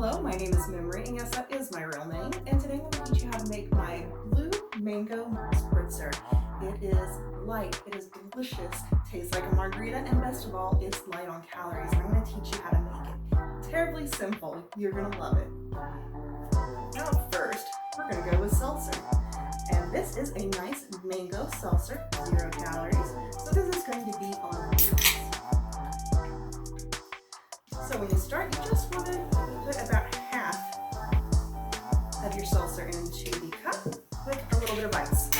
Hello, my name is Memory, and yes, that is my real name. And today I'm going to teach you how to make my blue mango spritzer. It is light, it is delicious, tastes like a margarita, and best of all, it's light on calories. I'm going to teach you how to make it. Terribly simple. You're going to love it. Now first, we're going to go with seltzer. And this is a nice mango seltzer, 0 calories. So this is going to be on ice. So when you start, you just want to put about half of your seltzer into the cup with a little bit of ice.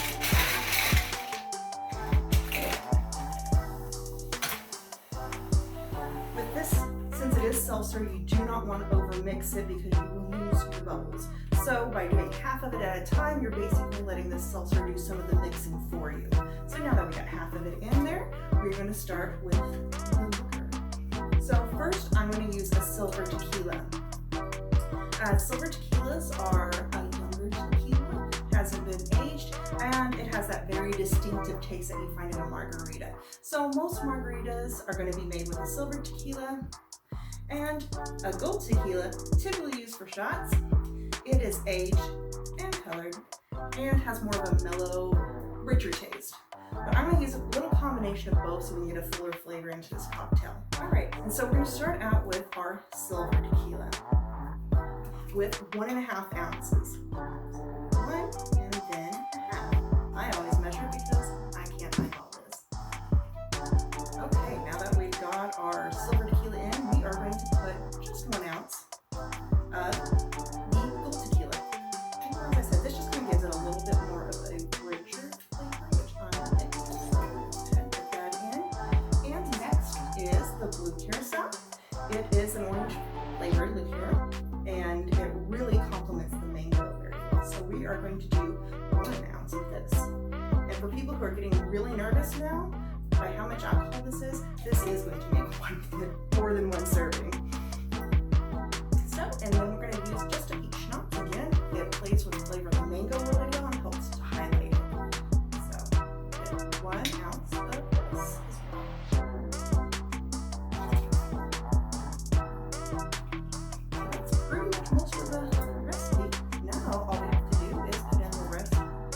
With this, since it is seltzer, you do not want to overmix it because you will lose your bubbles. So by doing half of it at a time, you're basically letting this seltzer do some of the mixing for you. So now that we got half of it in there, we're going to start with the liquor. So first, I'm going to use a silver tequila. Silver tequilas are a younger tequila, hasn't been aged, and it has that very distinctive taste that you find in a margarita. So most margaritas are going to be made with a silver tequila, and a gold tequila, typically used for shots. It is aged and colored, and has more of a mellow, richer taste. But I'm going to use a little combination of both so we can get a fuller flavor into this cocktail. Alright, and so we're going to start out with our silver tequila with 1.5 ounces. 1 and then a half. I always measure because I can't type all this. Okay, now that we've got our silver tequila in, we are going to put just 1 ounce of the gold tequila. And as I said, this just kind of gives it a little bit more of a richer flavor, which I'm going to put that in. And next is the blue curacao. It is an orange flavored liqueur, and it really complements the mango very well. So we are going to do 1 ounce of this. And for people who are getting really nervous now by how much alcohol this is going to make more than one serving. So, and then we're going to use just a peach schnapps again. It plays with the flavor of the mango really well and helps to highlight it. So, get 1 ounce of this. That's pretty much most of the recipe. Now, all we have to do is put in the rest of your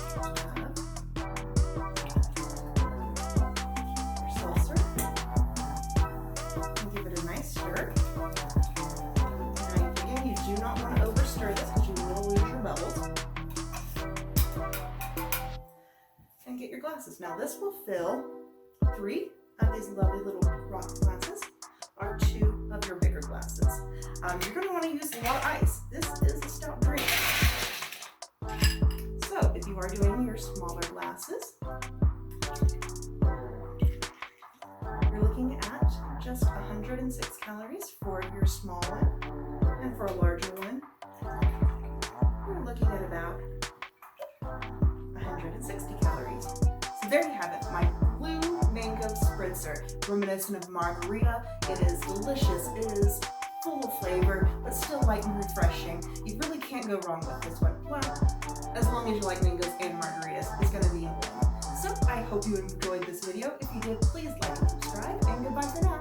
seltzer and give it a nice stir. You do not want to overstir this because you will lose your bubbles. And get your glasses. Now this will fill 3 of these lovely little rock glasses or 2 of your bigger glasses. You're going to want to use a lot of ice. This is a stout drink. So if you are doing your smaller glasses, you're looking at just 106 calories for your small one. And for a larger one, we're looking at about 160 calories. So there you have it, my blue mango spritzer, reminiscent of margarita. It is delicious, it is full of flavor, but still light and refreshing. You really can't go wrong with this one. Well, as long as you like mangoes and margaritas, it's going to be a win. So I hope you enjoyed this video. If you did, please like and subscribe, and goodbye for now.